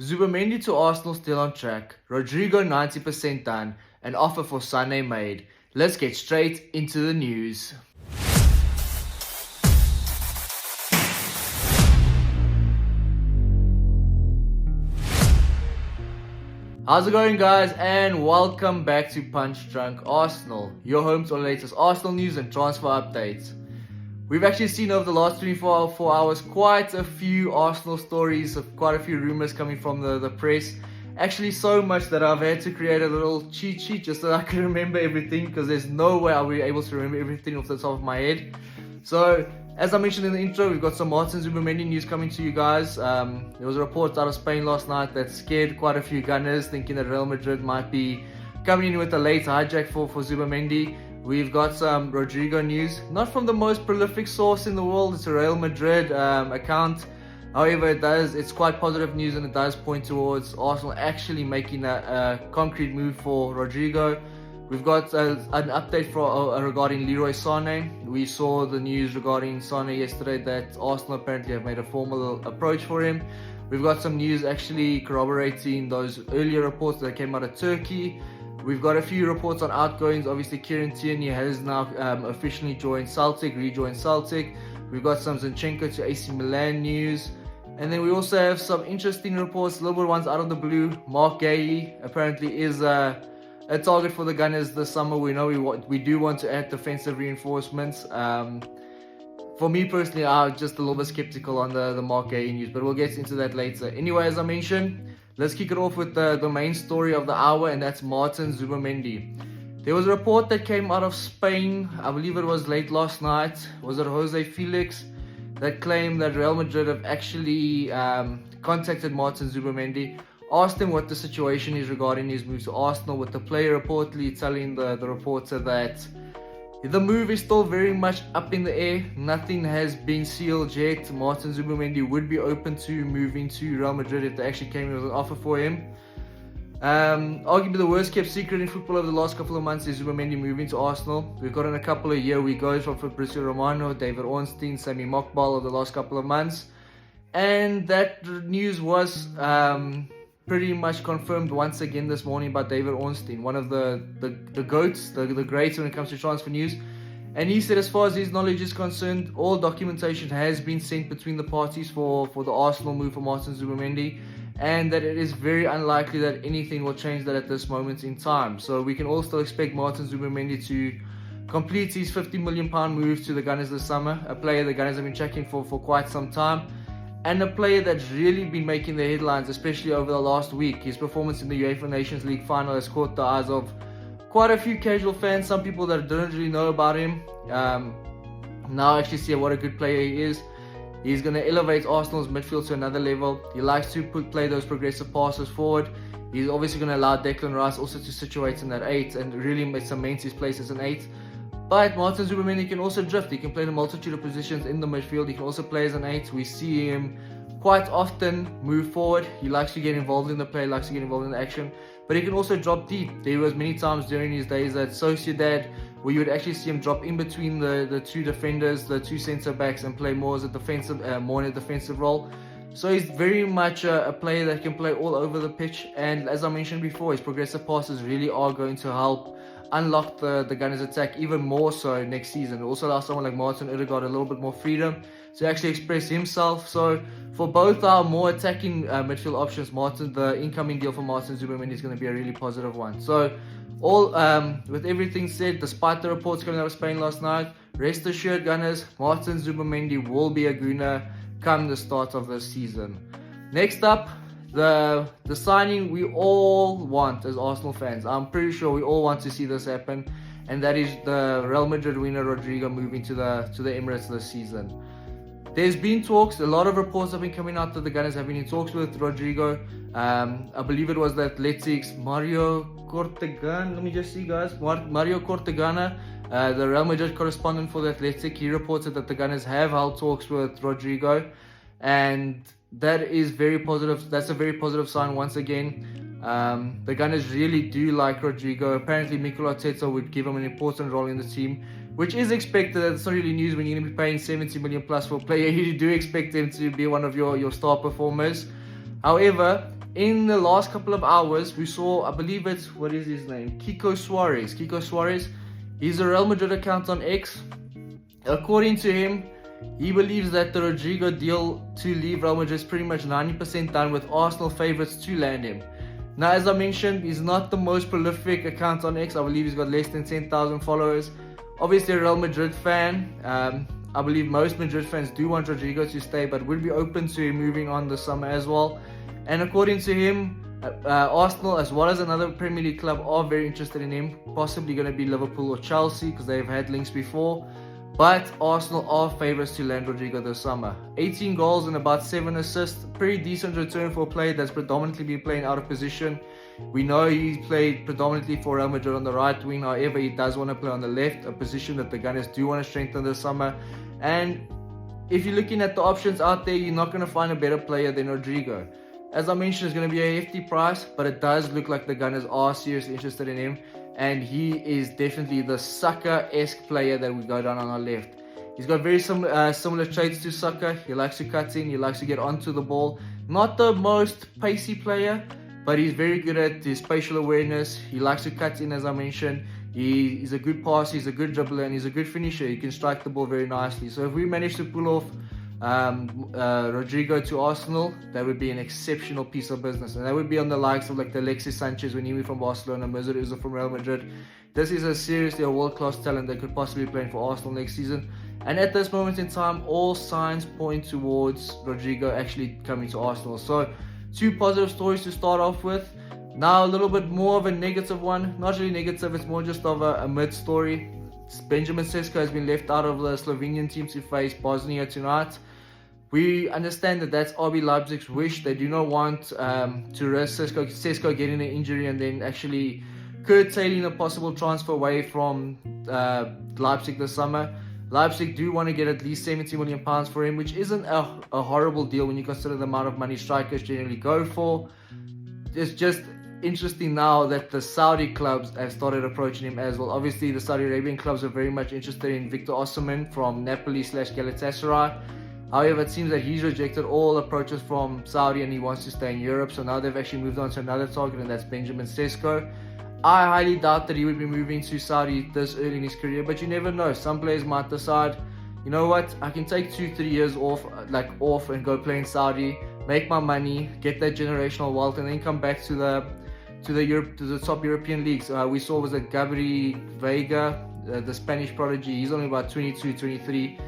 Zubimendi to Arsenal still on track. Rodrygo 90% done. An offer for Sané made. Let's get straight into the news. How's it going, guys, and welcome back to Punch Drunk Arsenal, your home to all the latest Arsenal news and transfer updates. We've actually seen over the last 24 hours quite a few Arsenal stories, quite a few rumors coming from the press. Actually, so much that I've had to create a little cheat sheet just so that I can remember everything, because there's no way I'll be able to remember everything off the top of my head. So, as I mentioned in the intro, we've got some Martin Zubimendi news coming to you guys. There was a report out of Spain last night that scared quite a few Gunners, thinking that Real Madrid might be coming in with a late hijack for Zubimendi. We've got some Rodrygo news, not from the most prolific source in the world. It's a Real Madrid account. However, it's quite positive news, and it does point towards Arsenal actually making a concrete move for Rodrygo. We've got an update regarding Leroy Sané. We saw the news regarding Sané yesterday that Arsenal apparently have made a formal approach for him. We've got some news actually corroborating those earlier reports that came out of Turkey. We've got a few reports on outgoings. Obviously, Kieran Tierney has now officially rejoined Celtic. We've got some Zinchenko to AC Milan news. And then we also have some interesting reports, little ones out of the blue. Marc Guehi apparently is a target for the Gunners this summer. We know we do want to add defensive reinforcements. For me personally, I'm just a little bit skeptical on the Marc Guehi news, but we'll get into that later. Anyway, as I mentioned, let's kick it off with the main story of the hour, and that's Martin Zubimendi. There was a report that came out of Spain, I believe it was late last night. Was it Jose Felix that claimed that Real Madrid have actually contacted Martin Zubimendi, asked him what the situation is regarding his move to Arsenal, with the player reportedly telling the reporter that the move is still very much up in the air. Nothing has been sealed yet. Martin Zubimendi would be open to moving to Real Madrid if they actually came in with an offer for him. Arguably the worst kept secret in football over the last couple of months is Zubimendi moving to Arsenal. We've gotten a couple of we goes from Fabrizio Romano, David Ornstein, Sami Mokbal over the last couple of months. And that news was pretty much confirmed once again this morning by David Ornstein, one of the GOATs, the greats when it comes to transfer news. And he said, as far as his knowledge is concerned, all documentation has been sent between the parties for the Arsenal move for Martin Zubimendi, and that it is very unlikely that anything will change that at this moment in time. So we can all still expect Martin Zubimendi to complete his £50 million move to the Gunners this summer, a player the Gunners have been checking for quite some time, and a player that's really been making the headlines, especially over the last week. His performance in the UEFA Nations League final has caught the eyes of quite a few casual fans, some people that didn't really know about him. Now actually see what a good player he is. He's going to elevate Arsenal's midfield to another level. He likes to play those progressive passes forward. He's obviously going to allow Declan Rice also to situate in that 8 and really cement his place as an 8. But Martin Zubimendi can also drift. He can play in a multitude of positions in the midfield. He can also play as an 8. We see him quite often move forward. He likes to get involved in the play, likes to get involved in the action. But he can also drop deep. There was many times during his days at Sociedad where you would actually see him drop in between the two defenders, the two centre backs, and play more as a defensive, more in a defensive role. So he's very much a player that can play all over the pitch. And as I mentioned before, his progressive passes really are going to help unlock the Gunners' attack even more so next season. It also allows someone like Martin Odegaard a little bit more freedom to actually express himself. So for both our more attacking midfield options, the incoming deal for Martin Zubimendi is going to be a really positive one. So with everything said, despite the reports coming out of Spain last night, rest assured, Gunners, Martin Zubimendi will be a Gunner come the start of this season. Next up, the signing we all want as Arsenal fans. I'm pretty sure we all want to see this happen, and that is the Real Madrid winner Rodrygo moving to the Emirates this season. There's been talks, a lot of reports have been coming out that the Gunners have been in talks with Rodrygo. I believe it was the Athletics Mario Cortegana. Let me just see, guys. Mario Cortegana, the Real Madrid correspondent for the Athletic, he reported that the Gunners have held talks with Rodrygo, and that is very positive. That's a very positive sign once again. The Gunners really do like Rodrygo. Apparently, Mikel Arteta would give him an important role in the team, which is expected. It's not really news when you're going to be paying 70 million plus for a player. You do expect him to be one of your star performers. However, in the last couple of hours, we saw, I believe it's, what is his name? Kiko Suarez. He's a Real Madrid account on X. According to him, he believes that the Rodrygo deal to leave Real Madrid is pretty much 90% done, with Arsenal favourites to land him. Now, as I mentioned, he's not the most prolific account on X. I believe he's got less than 10,000 followers. Obviously a Real Madrid fan. I believe most Madrid fans do want Rodrygo to stay, but would be open to him moving on this summer as well. And according to him, Arsenal as well as another Premier League club are very interested in him. Possibly going to be Liverpool or Chelsea, because they've had links before. But Arsenal are favourites to land Rodrygo this summer. 18 goals and about 7 assists. Pretty decent return for a player that's predominantly been playing out of position. We know he's played predominantly for Real Madrid on the right wing. However, he does want to play on the left, a position that the Gunners do want to strengthen this summer. And if you're looking at the options out there, you're not going to find a better player than Rodrygo. As I mentioned, it's going to be a hefty price, but it does look like the Gunners are seriously interested in him. And he is definitely the Saka-esque player that we go down on our left. He's got very similar traits to Saka. He likes to cut in, he likes to get onto the ball. Not the most pacey player, but he's very good at his spatial awareness. He likes to cut in, as I mentioned. He's a good passer, he's a good dribbler, and he's a good finisher. He can strike the ball very nicely. So if we manage to pull off Rodrygo to Arsenal, that would be an exceptional piece of business, and that would be on the likes of like the Alexis Sanchez when he moved from Barcelona, Mesut Ozil from Real Madrid. This is seriously a world-class talent that could possibly play for Arsenal next season, and at this moment in time, all signs point towards Rodrygo actually coming to Arsenal. So 2 positive stories to start off with. Now a little bit more of a negative one. Not really negative, it's more just of a mid-story. Benjamin Sesko has been left out of the Slovenian team to face Bosnia tonight. We understand that that's RB Leipzig's wish. They do not want to risk Sesko getting an injury and then actually curtailing a possible transfer away from Leipzig this summer. Leipzig do want to get at least £70 million for him, which isn't a horrible deal when you consider the amount of money strikers generally go for. It's just interesting now that the Saudi clubs have started approaching him as well. Obviously, the Saudi Arabian clubs are very much interested in Victor Osimhen from Napoli/Galatasaray. However, it seems that he's rejected all approaches from Saudi and he wants to stay in Europe. So now they've actually moved on to another target, and that's Benjamin Sesko. I highly doubt that he would be moving to Saudi this early in his career, but you never know. Some players might decide, you know what, I can take 2-3 years off and go play in Saudi, make my money, get that generational wealth, and then come back to the top European leagues. We saw was that Gabri Veiga, the Spanish prodigy. He's only about 22, 23.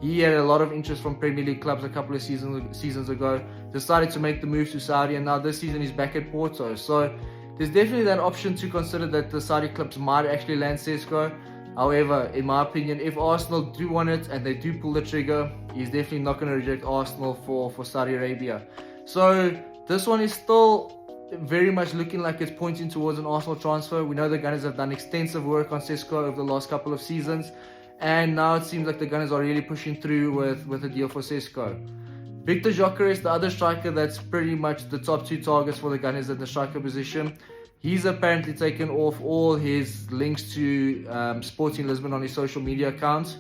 He had a lot of interest from Premier League clubs a couple of seasons ago, decided to make the move to Saudi, and now this season he's back at Porto. So there's definitely that option to consider, that the Saudi clubs might actually land Sesko. However, in my opinion, if Arsenal do want it and they do pull the trigger, he's definitely not going to reject Arsenal for Saudi Arabia. So this one is still very much looking like it's pointing towards an Arsenal transfer. We know the Gunners have done extensive work on Sesko over the last couple of seasons, and now it seems like the Gunners are really pushing through with a deal for Sesko. Victor Gyökeres, the other striker that's pretty much the top 2 targets for the Gunners at the striker position. He's apparently taken off all his links to Sporting Lisbon on his social media accounts.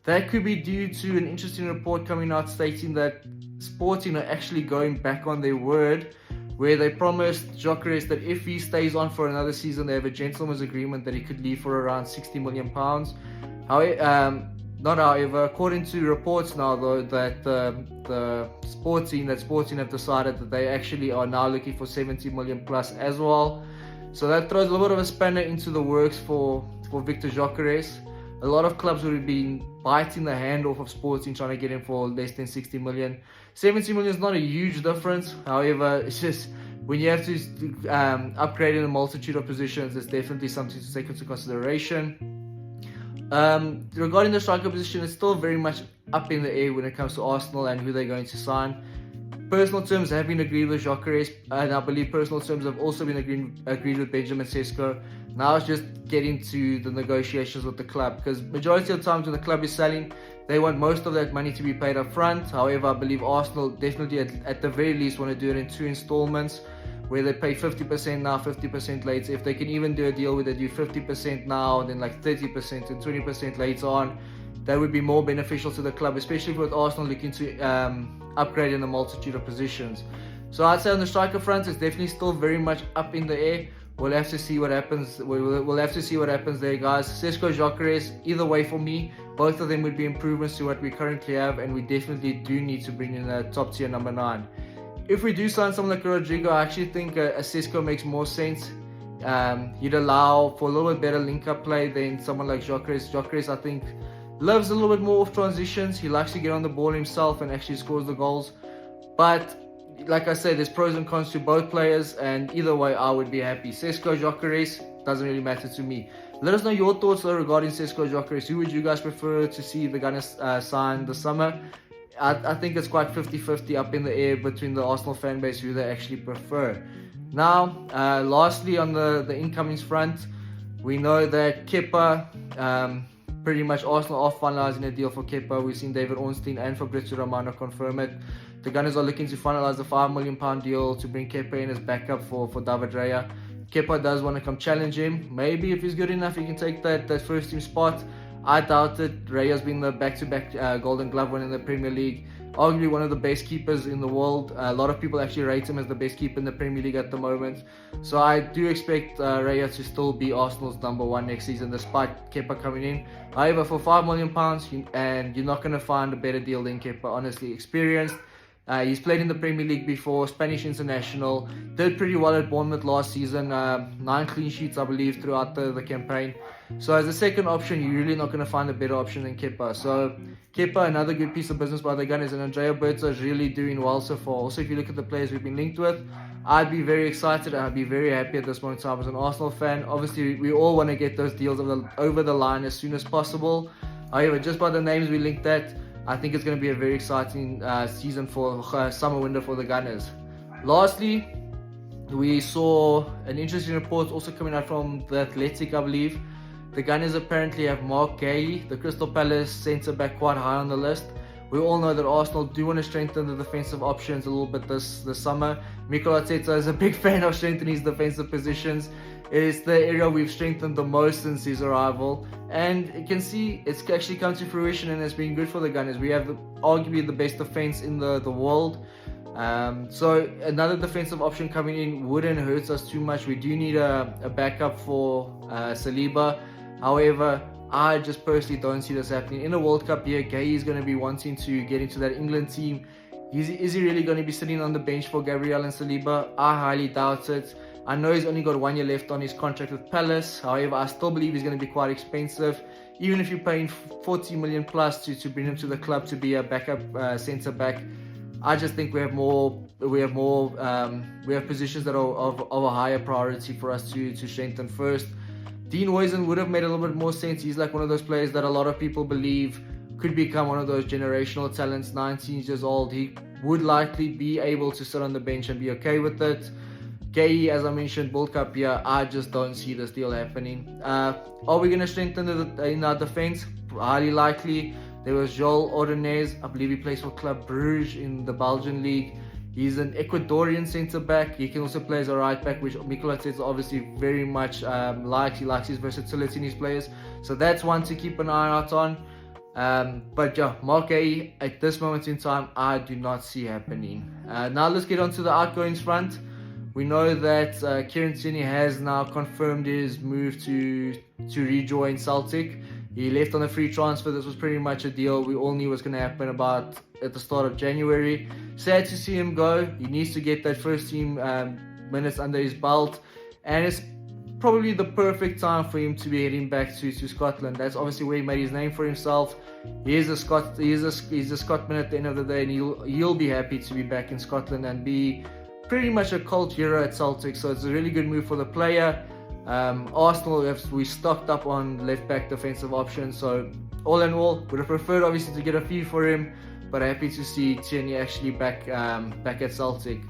That could be due to an interesting report coming out stating that Sporting are actually going back on their word, where they promised Gyökeres that if he stays on for another season, they have a gentleman's agreement that he could leave for around £60 million. However, according to reports now though, that the Sporting have decided that they actually are now looking for 70 million plus as well. So that throws a little bit of a spanner into the works for Victor Gyökeres. A lot of clubs would have been biting the hand off of Sporting trying to get him for less than 60 million. 70 million is not a huge difference. However, it's just when you have to upgrade in a multitude of positions, it's definitely something to take into consideration. Regarding the striker position, it's still very much up in the air when it comes to Arsenal and who they're going to sign. Personal terms have been agreed with Gyökeres, and I believe personal terms have also been agreed with Benjamin Sesko. Now it's just getting to the negotiations with the club, because majority of the times when the club is selling, they want most of that money to be paid up front. However, I believe Arsenal definitely at the very least want to do it in 2 installments, where they pay 50% now, 50% later. If they can even do a deal where they do 50% now, then like 30% and 20% later on, that would be more beneficial to the club, especially with Arsenal looking to upgrade in a multitude of positions. So I'd say on the striker front, it's definitely still very much up in the air. We'll have to see what happens. We'll have to see what happens there, guys. Sesko, Gyökeres, either way for me, both of them would be improvements to what we currently have, and we definitely do need to bring in a top tier number 9. If we do sign someone like Rodrygo, I actually think a Sesko makes more sense. He'd allow for a little bit better link-up play than someone like Gyökeres. Gyökeres, I think, loves a little bit more off transitions. He likes to get on the ball himself and actually scores the goals. But like I said, there's pros and cons to both players, and either way I would be happy. Sesko, Gyökeres, doesn't really matter to me. Let us know your thoughts though regarding Sesko, Gyökeres. Who would you guys prefer to see the Gunners sign this summer? I think it's quite 50-50 up in the air between the Arsenal fan base who they actually prefer. Now, lastly on the incomings front, we know that Kepa, pretty much Arsenal are finalising a deal for Kepa. We've seen David Ornstein and Fabrizio Romano confirm it. The Gunners are looking to finalise the £5 million deal to bring Kepa in as backup for David Raya. Kepa does want to come challenge him. Maybe if he's good enough, he can take that first team spot. I doubt it. Raya's been the back-to-back Golden Glove winner in the Premier League. Arguably one of the best keepers in the world. A lot of people actually rate him as the best keeper in the Premier League at the moment. So I do expect Raya to still be Arsenal's number 1 next season, despite Kepa coming in. However, for £5 million, and you're not going to find a better deal than Kepa, honestly. Experienced. He's played in the Premier League before, Spanish international, did pretty well at Bournemouth last season, 9 clean sheets I believe throughout the campaign. So as a second option, you're really not going to find a better option than Kepa. So Kepa, another good piece of business by the Gunners, and Andrea Berta is really doing well so far. Also, if you look at the players we've been linked with, I'd be very excited and I'd be very happy at this moment in time as an Arsenal fan. Obviously, we all want to get those deals over the line as soon as possible. However, just by the names we linked at, I think it's going to be a very exciting season for summer window for the Gunners. Lastly, we saw an interesting report also coming out from The Athletic, I believe. The Gunners apparently have Marc Guehi, the Crystal Palace centre-back, quite high on the list. We all know that Arsenal do want to strengthen the defensive options a little bit this summer. Mikel Arteta is a big fan of strengthening his defensive positions. It's the area we've strengthened the most since his arrival, and you can see it's actually come to fruition and it's been good for the Gunners. We have arguably the best defense in the world, so another defensive option coming in wouldn't hurt us too much. We do need a backup for Saliba. However, I just personally don't see this happening. In a World Cup year, Guehi is going to be wanting to get into that England team. Is he really going to be sitting on the bench for Gabriel and Saliba? I highly doubt it. I know he's only got 1 year left on his contract with Palace. However, I still believe he's going to be quite expensive. Even if you're paying 40 million plus to bring him to the club to be a backup centre back, I just think we have positions that are of a higher priority for us to strengthen first. Dean Huijsen would have made a little bit more sense. He's like one of those players that a lot of people believe could become one of those generational talents. 19 years old, he would likely be able to sit on the bench and be okay with it. Guehi, as I mentioned, World Cup year, I just don't see this deal happening. Are we going to strengthen in our defense? Highly likely. There was Joel Ordonez, I believe he plays for Club Brugge in the Belgian league. He's an Ecuadorian centre-back. He can also play as a right-back, which Mikel Arteta obviously very much likes. He likes his versatility in his players. So that's one to keep an eye out on. But yeah, Marc Guehi, at this moment in time, I do not see happening. Now let's get on to the outgoings front. We know that Kieran Tierney has now confirmed his move to rejoin Celtic. He left on a free transfer. This was pretty much a deal we all knew was going to happen about at the start of January. Sad to see him go. He needs to get that first team minutes under his belt, and it's probably the perfect time for him to be heading back to Scotland. That's obviously where he made his name for himself. He's a Scotsman at the end of the day, and he'll be happy to be back in Scotland and be pretty much a cult hero at Celtic. So it's a really good move for the player. Arsenal, we stocked up on left back defensive options, so all in all, would have preferred obviously to get a fee for him, but happy to see Tierney actually back at Celtic.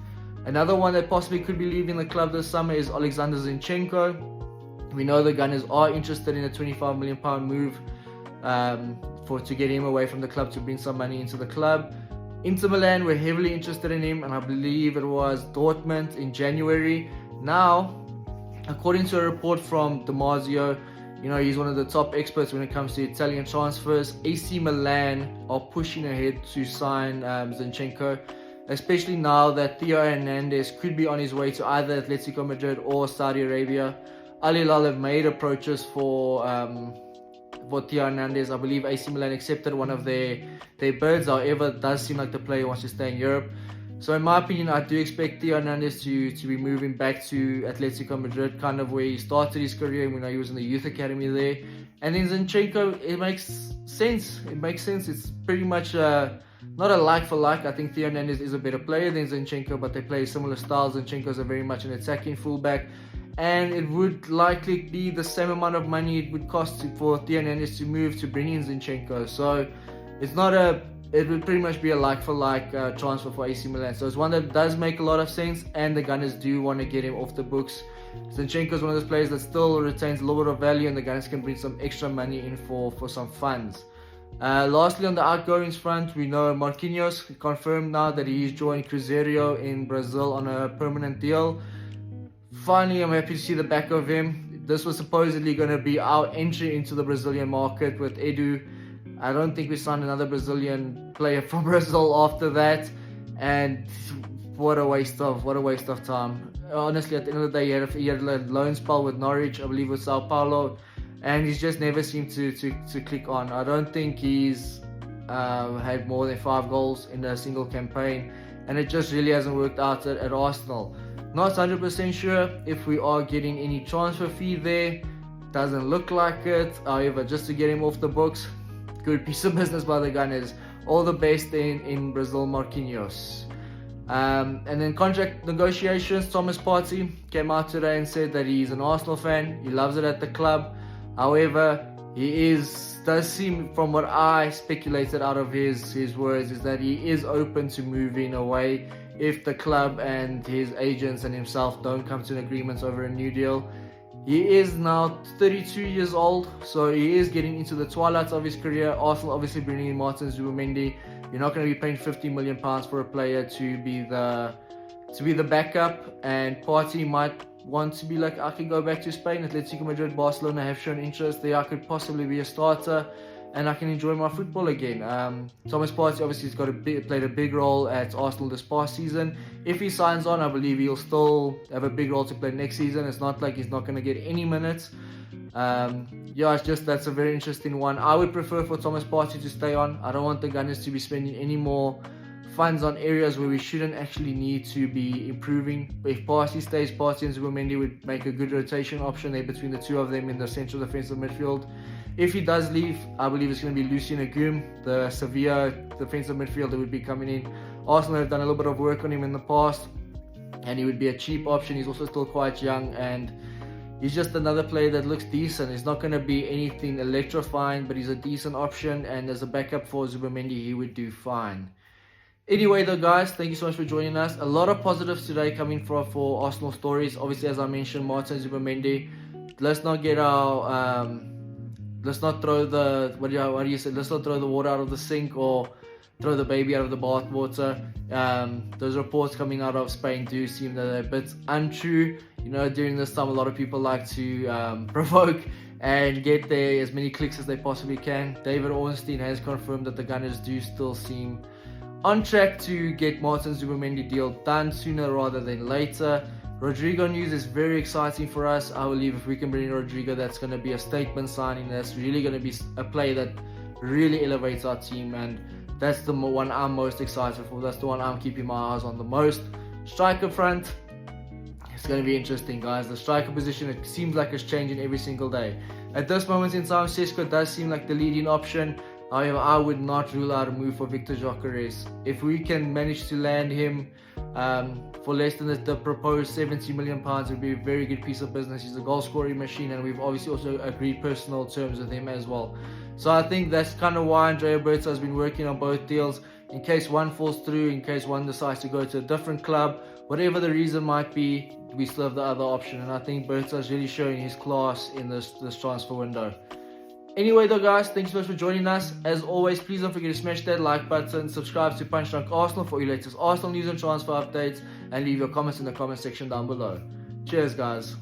Another one that possibly could be leaving the club this summer is Alexander Zinchenko. We know the Gunners are interested in a £25 million move to get him away from the club, to bring some money into the club. Inter Milan were heavily interested in him, and I believe it was Dortmund in January. Now, according to a report from Damasio, he's one of the top experts when it comes to Italian transfers. AC Milan are pushing ahead to sign Zinchenko. especially now that Theo Hernandez could be on his way to either Atletico Madrid or Saudi Arabia. Al Hilal have made approaches for Theo Hernandez. I believe AC Milan accepted one of their bids. However, it does seem like the player wants to stay in Europe. So in my opinion, I do expect Theo Hernandez to be moving back to Atletico Madrid, kind of where he started his career when he was in the youth academy there. And then Zinchenko, it makes sense. It's pretty much not a like for like. I think Theo Hernandez is a better player than Zinchenko, but they play similar styles. Zinchenko is very much an attacking fullback. And it would likely be the same amount of money it would cost for Theo Hernandez to move to bring in Zinchenko. So it's not it would pretty much be a like-for-like transfer for AC Milan. So it's one that does make a lot of sense, and the Gunners do want to get him off the books. Zinchenko is one of those players that still retains a little bit of value, and the Gunners can bring some extra money in for some funds. Lastly, on the outgoings front, we know Marquinhos confirmed now that he is joining Cruzeiro in Brazil on a permanent deal. Finally, I'm happy to see the back of him. This was supposedly going to be our entry into the Brazilian market with Edu. I don't think we signed another Brazilian player from Brazil after that, and what a waste of time. Honestly, at the end of the day, he had a loan spell with Norwich, I believe with Sao Paulo, and he's just never seemed to click on. I don't think he's had more than 5 goals in a single campaign, and it just really hasn't worked out at Arsenal. Not 100% sure if we are getting any transfer fee there. Doesn't look like it. However, just to get him off the books, good piece of business by the Gunners. All the best in Brazil, Marquinhos. And then contract negotiations. Thomas Partey came out today and said that he's an Arsenal fan. He loves it at the club. However, does seem, from what I speculated out of his words, is that he is open to moving away if the club and his agents and himself don't come to an agreement over a new deal. He is now 32 years old, so he is getting into the twilight of his career. Arsenal obviously bringing in Martin Zubimendi. You're not going to be paying £50 million for a player to be the backup, and Partey might want to be like, I can go back to Spain. Atletico Madrid, Barcelona have shown interest there. I could possibly be a starter, and I can enjoy my football again. Thomas Partey obviously has played a big role at Arsenal this past season. If he signs on, I believe he'll still have a big role to play next season. It's not like he's not going to get any minutes. That's a very interesting one. I would prefer for Thomas Partey to stay on. I don't want the Gunners to be spending any more funds on areas where we shouldn't actually need to be improving. If Partey stays, Partey and Zubimendi would make a good rotation option there between the two of them in the central defensive midfield. If he does leave, I believe it's going to be Lucien Agum, the Sevilla defensive midfielder, would be coming in. Arsenal have done a little bit of work on him in the past, and he would be a cheap option. He's also still quite young, and he's just another player that looks decent. He's not going to be anything electrifying, but he's a decent option, and as a backup for Zubimendi, he would do fine. Anyway though, guys, thank you so much for joining us. A lot of positives today coming for Arsenal stories. Obviously, as I mentioned, Martin Zubimendi. Let's not get let's not throw the let's not throw the water out of the sink or throw the baby out of the bathwater. Those reports coming out of Spain do seem that they're a bit untrue. You know, during this time, a lot of people like to provoke and get there as many clicks as they possibly can. David Ornstein has confirmed that the Gunners do still seem on track to get Martin Zubimendi deal done sooner rather than later. Rodrygo news is very exciting for us. I believe if we can bring in Rodrygo, that's going to be a statement signing. That's really going to be a play that really elevates our team, and that's the one I'm most excited for. That's the one I'm keeping my eyes on the most. Striker front, it's going to be interesting, guys. The striker position, it seems like it's changing every single day. At this moment in time, Sesko does seem like the leading option. However, I would not rule out a move for Victor Gyökeres. If we can manage to land him for less than the proposed £70 million, it would be a very good piece of business. He's a goal scoring machine, and we've obviously also agreed personal terms with him as well. So I think that's kind of why Andrea Berta has been working on both deals, in case one falls through, in case one decides to go to a different club, whatever the reason might be, we still have the other option. And I think Berta is really showing his class in this transfer window. Anyway though, guys, thank you so much for joining us. As always, please don't forget to smash that like button, subscribe to Punch Drunk Arsenal for your latest Arsenal news and transfer updates, and leave your comments in the comment section down below. Cheers, guys.